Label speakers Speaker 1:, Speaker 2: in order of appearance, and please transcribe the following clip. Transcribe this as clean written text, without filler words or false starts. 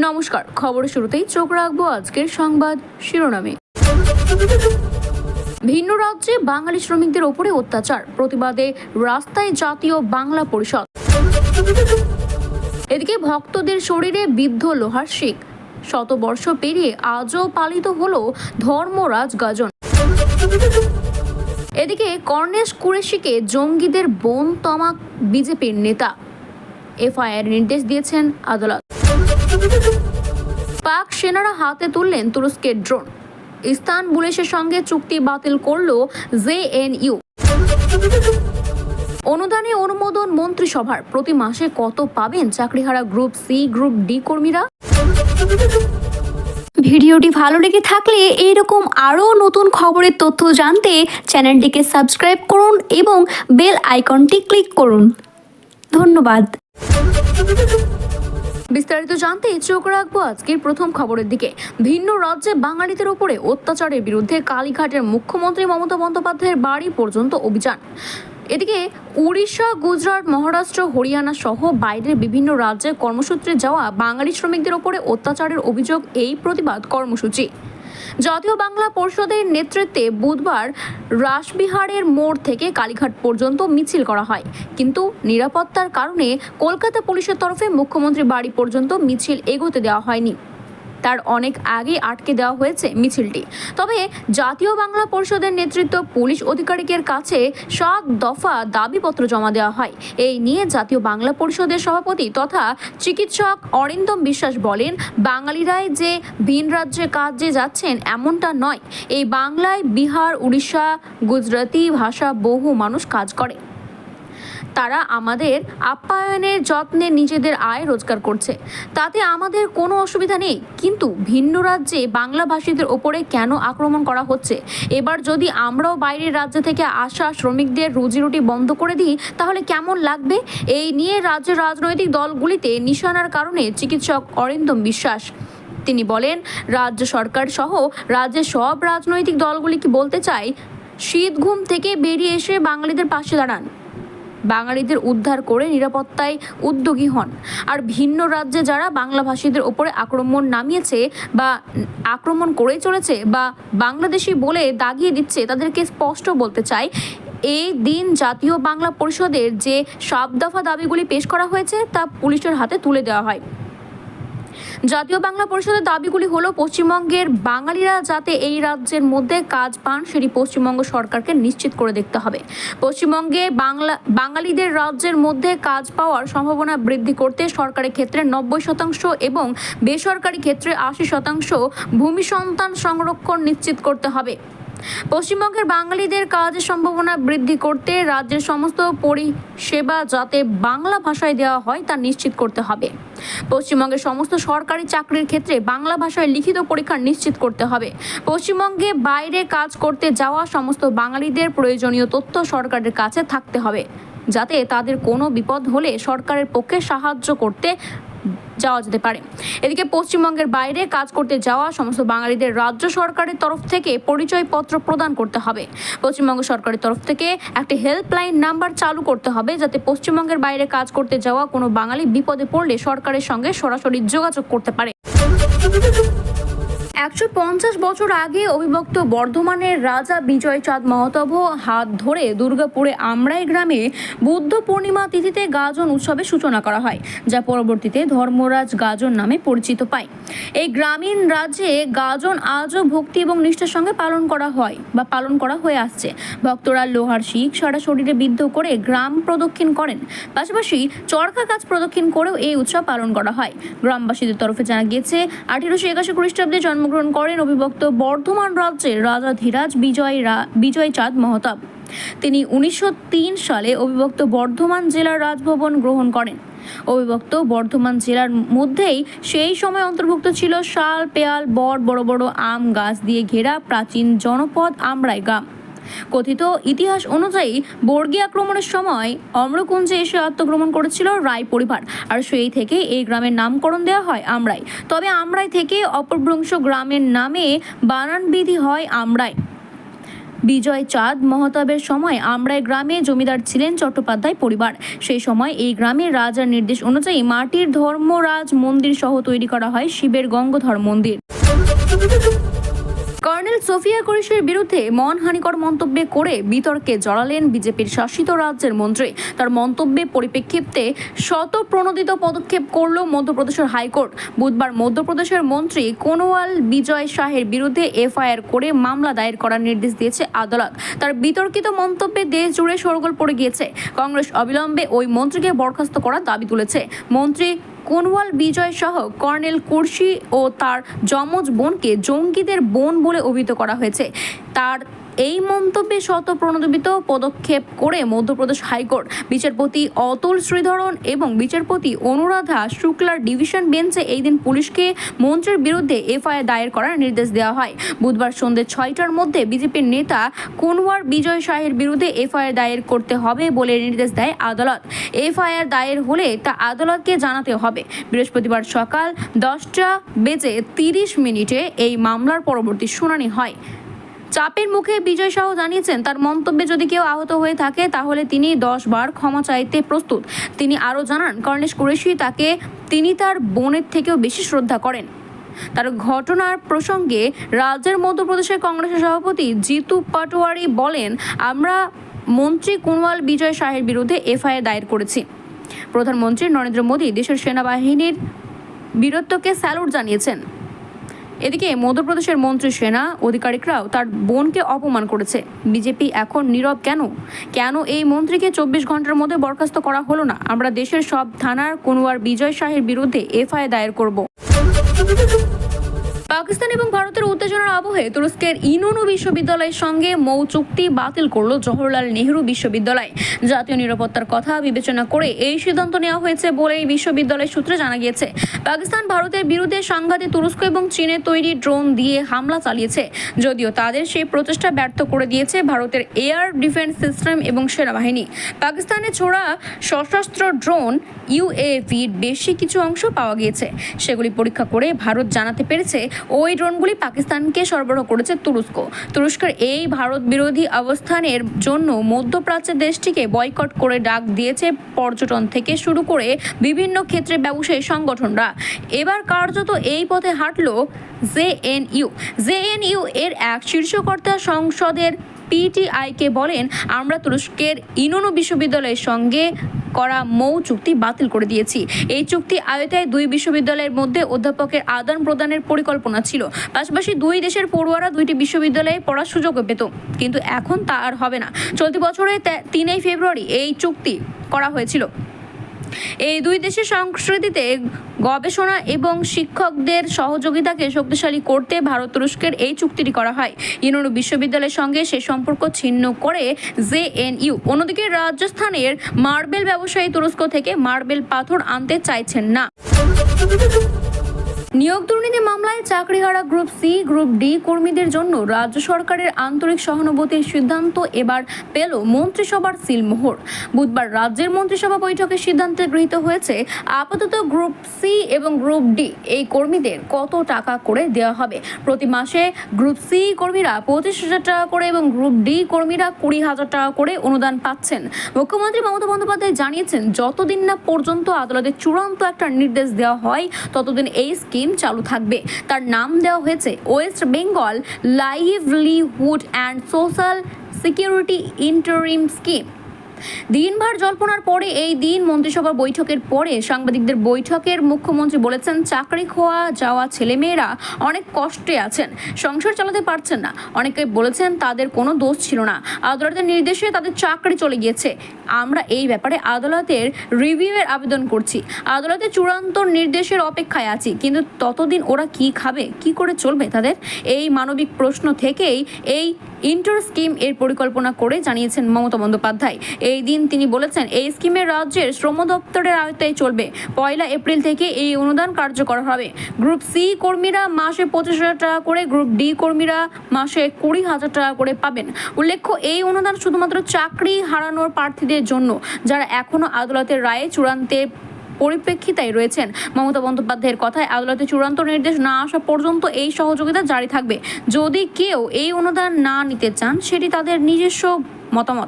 Speaker 1: নমস্কার, খবরের শুরুতেই চোখ রাখবো আজকের সংবাদ শিরোনামে। ভিন্ন রাজ্যে বাঙালি শ্রমিকদের ওপরে অত্যাচার, প্রতিবাদে রাস্তায় জাতীয় বাংলা পরিষদ। এদিকে ভক্তদের শরীরে বিদ্ধ লোহার শিক, শতবর্ষ পেরিয়ে আজও পালিত হলো ধর্মরাজ গাজন। এদিকে কর্নেশ কুরেশিকে জঙ্গিদের বোন তমাক বিজেপির নেতা, এফআইআর নির্দেশ দিয়েছেন আদালত। পাক সেনারা হাতে তুললেন তুরস্কের ড্রোন, ইস্তানবুলের সঙ্গে চুক্তি বাতিল করল জেএনইউ। অনুদানে অনুমোদন মন্ত্রিসভার, প্রতি মাসে কত পাবেন চাকরিহারা গ্রুপ সি গ্রুপ ডি কর্মীরা? ভিডিওটি ভালো লেগে থাকলে এইরকম আরও নতুন খবরের তথ্য জানতে চ্যানেলটিকে সাবস্ক্রাইব করুন এবং বেল আইকনটি ক্লিক করুন। ধন্যবাদ। বিস্তারিত জানতে চোখ রাখবো আজকের প্রথম খবরের দিকে। ভিন্ন রাজ্যে বাঙালিদের উপরে অত্যাচারের বিরুদ্ধে কালীঘাটের মুখ্যমন্ত্রী মমতা বন্দ্যোপাধ্যায়ের বাড়ি পর্যন্ত অভিযান। এদিকে উড়িষ্যা, গুজরাট, মহারাষ্ট্র, হরিয়ানা সহ বাইরের বিভিন্ন রাজ্যে কর্মসূত্রে যাওয়া বাঙালি শ্রমিকদের ওপরে অত্যাচারের অভিযোগ এই প্রতিবাদ কর্মসূচি। জাতীয় বাংলা পরিষদের নেতৃত্বে বুধবার রাসবিহারের মোড় থেকে কালীঘাট পর্যন্ত মিছিল করা হয়, কিন্তু নিরাপত্তার কারণে কলকাতা পুলিশের তরফে মুখ্যমন্ত্রীর বাড়ি পর্যন্ত মিছিল এগোতে দেওয়া হয়নি। তার অনেক আগে আটকে দেওয়া হয়েছে মিছিলটি। তবে জাতীয় বাংলা পরিষদের নেতৃত্ব পুলিশ আধিকারিকের কাছে 7 দফা দাবিপত্র জমা দেওয়া হয়। এই নিয়ে জাতীয় বাংলা পরিষদের সভাপতি তথা চিকিৎসক অরিন্দম বিশ্বাস বলেন, বাঙালিরাই যে ভিন রাজ্যে কাজে যাচ্ছেন এমনটা নয়। এই বাংলায় বিহার, উড়িষ্যা, গুজরাটি ভাষা বহু মানুষ কাজ করে। তারা আমাদের আপ্যায়নের যত্নে নিজেদের আয় রোজগার করছে, তাতে আমাদের কোনো অসুবিধা নেই। কিন্তু ভিন্ন রাজ্যে বাংলাভাষীদের ওপরে কেন আক্রমণ করা হচ্ছে? এবার যদি আমরাও বাইরের রাজ্য থেকে আসা শ্রমিকদের রুজিরুটি বন্ধ করে দিই তাহলে কেমন লাগবে? এই নিয়ে রাজ্যের রাজনৈতিক দলগুলিতে নিশানার কারণে চিকিৎসক অরিন্দম বিশ্বাস। তিনি বলেন, রাজ্য সরকার সহ রাজ্যের সব রাজনৈতিক দলগুলিকে বলতে চাই, শীত ঘুম থেকে বেরিয়ে এসে বাঙালিদের পাশে দাঁড়ান, বাঙালিদের উদ্ধার করে নিরাপত্তায় উদ্যোগী হন। আর ভিন্ন রাজ্যে যারা বাংলাভাষীদের ওপরে আক্রমণ নামিয়েছে বা আক্রমণ করে চলেছে বা বাংলাদেশি বলে দাগিয়ে দিচ্ছে, তাদেরকে স্পষ্ট বলতে চাই, এই দিন জাতীয় বাংলা পরিষদের যে 7 দফা দাবিগুলি পেশ করা হয়েছে তা পুলিশের হাতে তুলে দেওয়া হয়। জাতীয় বাংলা পরিষদের দাবিগুলি হলো, পশ্চিমবঙ্গের বাঙালিরা যাতে এই রাজ্যের মধ্যে কাজ পান সেটি পশ্চিমবঙ্গ সরকারকে নিশ্চিত করে দেখতে হবে। পশ্চিমবঙ্গে বাঙালিদের রাজ্যের মধ্যে কাজ পাওয়ার সম্ভাবনা বৃদ্ধি করতে সরকারি ক্ষেত্রে 90% এবং বেসরকারি ক্ষেত্রে 80% ভূমি সন্তান সংরক্ষণ নিশ্চিত করতে হবে। পশ্চিমবঙ্গের বাঙালিদের কাজের সম্ভাবনা বৃদ্ধি করতে রাজ্যের সমস্ত পরিষেবা যাতে বাংলা ভাষায় দেওয়া হয় তা নিশ্চিত করতে হবে। পশ্চিমবঙ্গের সমস্ত সরকারি চাকরির ক্ষেত্রে বাংলা ভাষায় লিখিত পরীক্ষা নিশ্চিত করতে হবে। পশ্চিমবঙ্গে বাইরে কাজ করতে যাওয়া সমস্ত বাঙালিদের প্রয়োজনীয় তথ্য সরকারের কাছে থাকতে হবে, যাতে তাদের কোনো বিপদ হলে সরকারের পক্ষে সাহায্য করতে যাওয়া যেতে পারে। এদিকে পশ্চিমবঙ্গের বাইরে কাজ করতে যাওয়া সমস্ত বাঙালিদের রাজ্য সরকারের তরফ থেকে পরিচয়পত্র প্রদান করতে হবে। পশ্চিমবঙ্গ সরকারের তরফ থেকে একটি হেল্পলাইন নাম্বার চালু করতে হবে, যাতে পশ্চিমবঙ্গের বাইরে কাজ করতে যাওয়া কোনো বাঙালি বিপদে পড়লে সরকারের সঙ্গে সরাসরি যোগাযোগ করতে পারে। 150 বছর আগে অবিভক্ত বর্ধমানের রাজা বিজয়চাঁদ মহতাব হাত ধরে দুর্গাপুরে আমরাই গ্রামে বুদ্ধ পূর্ণিমা তিথিতে গাজন উৎসবের সূচনা করা হয়, যা পরবর্তীতে ধর্মরাজ গাজন নামে পরিচিত পায়। এই গ্রামীণ রাজ্যে গাজন আজও ভক্তি এবং নিষ্ঠার সঙ্গে পালন করা হয়ে আসছে। ভক্তরা লোহার শিক সারা শরীরে বিদ্ধ করে গ্রাম প্রদক্ষিণ করেন, পাশাপাশি চরকা গাছ প্রদক্ষিণ করেও এই উৎসব পালন করা হয়। গ্রামবাসীদের তরফে জানা গিয়েছে, 1881 খ্রিস্টাব্দে জন্মগ্রহণ করেন অবিভক্ত বর্ধমান রাজ্যের রাজা ধীরাজ বিজয়চাঁদ মহতাব। তিনি 1903 সালে অবিভক্ত বর্ধমান জেলার রাজভবন গ্রহণ করেন। অবিভক্ত বর্ধমান জেলার মধ্যেই সেই সময় অন্তর্ভুক্ত ছিল শাল, পেয়াল, বট, বড় বড় আম গাছ দিয়ে ঘেরা প্রাচীন জনপদ আমরাই গ্রাম। কথিত ইতিহাস অনুযায়ী বর্গী আক্রমণের সময় অম্রকুঞ্জে এসে আত্মগ্রহণ করেছিল রায় পরিবার, আর সেই থেকে এই গ্রামের নামকরণ দেওয়া হয় আমরাই। তবে আমরাই থেকে অপভ্রংশ গ্রামের নামে বানান বিধি হয় আমরাই। বিজয় চাঁদ মহতাবের সময় আমরাই গ্রামে জমিদার ছিলেন চট্টোপাধ্যায় পরিবার। সেই সময় এই গ্রামের রাজার নির্দেশ অনুযায়ী মাটির ধর্মরাজ মন্দির সহ তৈরি করা হয় শিবের গঙ্গাধর মন্দির। কর্নেল সোফিয়া কুরেশির বিরুদ্ধে মনহানিকর মন্তব্য করে বিতর্কে জড়ালেন বিজেপির শাসিত রাজ্যের মন্ত্রী। তার মন্তব্যের পরিপ্রেক্ষিতে শতপ্রণোদিত পদক্ষেপ করল মধ্যপ্রদেশের হাইকোর্ট। বুধবার মধ্যপ্রদেশের মন্ত্রী কোনওয়াল বিজয় শাহের বিরুদ্ধে এফআইআর করে মামলা দায়ের করার নির্দেশ দিয়েছে আদালত। তার বিতর্কিত মন্তব্যে দেশ জুড়ে শোরগোল পড়ে গিয়েছে। কংগ্রেস অবিলম্বে ওই মন্ত্রীকে বরখাস্ত করার দাবি তুলেছে। মন্ত্রী কোনওয়াল বিজয় সহ কর্নেল কুরশি ও তার যমজ বোনকে জঙ্গিদের বোন বলে অভিহিত করা হয়েছে। তার এই মন্তব্যে শতপ্রণোদিত পদক্ষেপ করে মধ্যপ্রদেশ হাইকোর্ট বিচারপতি অতুল শ্রীধরন এবং বিচারপতি অনুরাধা শুক্লার ডিভিশন বেঞ্চে এই দিন পুলিশকে মন্ত্রীর বিরুদ্ধে এফআইআর দায়ের করার নির্দেশ দেওয়া হয়। বুধবার সন্ধ্যে 6টার মধ্যে বিজেপির নেতা কোনওয়াল বিজয় শাহের বিরুদ্ধে এফআইআর দায়ের করতে হবে বলে নির্দেশ দেয় আদালত। এফআইআর দায়ের হলে তা আদালতকে জানাতে হবে। বৃহস্পতিবার সকাল 10:30 এই মামলার পরবর্তী শুনানি হয়। চাপের মুখে বিজয় শাহ জানিয়েছেন, তার মন্তব্যে যদি কেউ আহত হয়ে থাকে তাহলে তিনি 10 বার ক্ষমা চাইতে প্রস্তুত। তিনি আরও জানান, কর্নেল কুরেশি তিনি তার বোনের থেকেও বেশি শ্রদ্ধা করেন। তার ঘটনার প্রসঙ্গে রাজ্যের মধ্যপ্রদেশের কংগ্রেসের সভাপতি জিতু পাটোয়ারি বলেন, আমরা মন্ত্রী কোনওয়াল বিজয় শাহের বিরুদ্ধে এফআইআর দায়ের করেছি। প্রধানমন্ত্রী নরেন্দ্র মোদী দেশের সেনাবাহিনীর বীরত্বকে স্যালুট জানিয়েছেন। এদিকে মধ্যপ্রদেশের মন্ত্রী সেনা আধিকারিকরাও তার বোনকে অপমান করেছে। বিজেপি এখন নীরব কেন এই মন্ত্রীকে 24 ঘন্টার মধ্যে বরখাস্ত করা হলো না? আমরা দেশের সব থানার কোনওয়াল বিজয় শাহের বিরুদ্ধে এফআইআর দায়ের করব। পাকিস্তান এবং ভারতের উত্তেজনার আবহে তুরস্কের ইনোনু বিশ্ববিদ্যালয়ের সঙ্গে মৌ চুক্তি বাতিল করল জওহরলাল নেহরু বিশ্ববিদ্যালয়। জাতীয় নিরাপত্তার কথা বিবেচনা করে এই সিদ্ধান্ত নেওয়া হয়েছে বলে এই বিশ্ববিদ্যালয় সূত্রে জানা গিয়েছে। পাকিস্তান ভারতের বিরুদ্ধে সংঘাতে তুরস্ক এবং চীনের তৈরি ড্রোন দিয়ে হামলা চালিয়েছে, যদিও তাদের সেই প্রচেষ্টা ব্যর্থ করে দিয়েছে ভারতের এয়ার ডিফেন্স সিস্টেম এবং সেনাবাহিনী। পাকিস্তানে ছোড়া সশস্ত্র ড্রোন ইউএভির বেশি কিছু অংশ পাওয়া গিয়েছে। সেগুলি পরীক্ষা করে ভারত জানাতে পেরেছে ওই ড্রোনগুলি পাকিস্তানকে সরবরাহ করেছে তুরস্ক। তুরস্কের এই ভারত বিরোধী অবস্থানের জন্য মধ্যপ্রাচ্যের দেশটিকে বয়কট করে ডাক দিয়েছে পর্যটন থেকে শুরু করে বিভিন্ন ক্ষেত্রে ব্যবসায়ী সংগঠনরা। এবার কার্যত এই পথে হাঁটল জেএনইউ এর এক শীর্ষকর্তা সংসদের পিটিআইকে বলেন, আমরা তুরস্কের ইনোনু বিশ্ববিদ্যালয়ের সঙ্গে করা মৌ চুক্তি বাতিল করে দিয়েছি। এই চুক্তি আয়তায় দুই বিশ্ববিদ্যালয়ের মধ্যে অধ্যাপকের আদান প্রদানের পরিকল্পনা ছিল। পাশাপাশি দুই দেশের পড়ুয়ারা দুইটি বিশ্ববিদ্যালয়ে পড়ার সুযোগও পেত, কিন্তু এখন তা আর হবে না। চলতি বছরের 3 ফেব্রুয়ারি এই চুক্তি করা হয়েছিল। এই দুই দেশের সংস্কৃতিতে গবেষণা এবং শিক্ষকদের সহযোগিতাকে শক্তিশালী করতে ভারত তুরস্কের এই চুক্তিটি করা হয়। ইনোনু বিশ্ববিদ্যালয়ের সঙ্গে সে সম্পর্ক ছিন্ন করে জেএনইউ। অন্যদিকে রাজস্থানের মার্বেল ব্যবসায়ী তুরস্ক থেকে মার্বেল পাথর আনতে চাইছেন না। নিয়োগ দুর্নীতি মামলায় চাকরিহারা গ্রুপ সি, গ্রুপ ডি কর্মীদের জন্য রাজ্য সরকারের আন্তরিক সহানুভূতির সিদ্ধান্ত এবার পেল মন্ত্রিসভার সিলমোহর। বুধবার রাজ্যের মন্ত্রিসভা বৈঠকে সিদ্ধান্ত গৃহীত হয়েছে, আপাতত গ্রুপ সি এবং গ্রুপ ডি এই কর্মীদের কত টাকা করে দেওয়া হবে। প্রতি মাসে গ্রুপ সি কর্মীরা 25,000 টাকা করে এবং গ্রুপ ডি কর্মীরা 20,000 টাকা করে অনুদান পাচ্ছেন। মুখ্যমন্ত্রী মমতা বন্দ্যোপাধ্যায় জানিয়েছেন, যতদিন না পর্যন্ত আদালতের চূড়ান্ত একটা নির্দেশ দেওয়া হয় ততদিন এই স্কিম চালু থাকবে। তার নাম দেওয়া হয়েছে West Bengal livelihood and social security interim scheme. দিনভর জল্পনার পরে এই দিন মন্ত্রিসভা বৈঠকের পরে সাংবাদিকদের বৈঠকের মুখ্যমন্ত্রী বলেছেন, চাকরি খোয়া যাওয়া ছেলেমেয়েরা অনেক কষ্টে আছেন, সংসার চালাতে পারছেন না। অনেকে বলেছেন তাদের কোনো দোষ ছিল না, আদালতের নির্দেশে তাদের চাকরি চলে গিয়েছে। আমরা এই ব্যাপারে আদালতের রিভিউয়ের আবেদন করছি, আদালতের চূড়ান্ত নির্দেশের অপেক্ষায় আছি। কিন্তু ততদিন ওরা কি খাবে, কি করে চলবে তাদের? এই মানবিক প্রশ্ন থেকেই এই ইন্টার স্কিম এর পরিকল্পনা করে জানিয়েছেন মমতা বন্দ্যোপাধ্যায়। এই দিন তিনি বলেছেন, এই স্কিমের রাজ্যের শ্রম দপ্তরের আওতায় চলবে। 1 এপ্রিল থেকে এই অনুদান কার্যকর হবে। গ্রুপ সি কর্মীরা মাসে 25,000 টাকা করে, গ্রুপ ডি কর্মীরা মাসে 20,000 টাকা করে পাবেন। উল্লেখ্য, এই অনুদান শুধুমাত্র চাকরি হারানোর প্রার্থীদের জন্য, যারা এখনো আদালতের রায়ে চূড়ান্তে পরিপ্রেক্ষিতে রয়েছেন। মমতা বন্দ্যোপাধ্যায়ের কথায় আদালতে চূড়ান্ত নির্দেশ না আসা পর্যন্ত এই সহযোগিতা জারি থাকবে। যদি কেউ এই অনুদান না নিতে চান, সেটি তাদের নিজস্ব মতামত।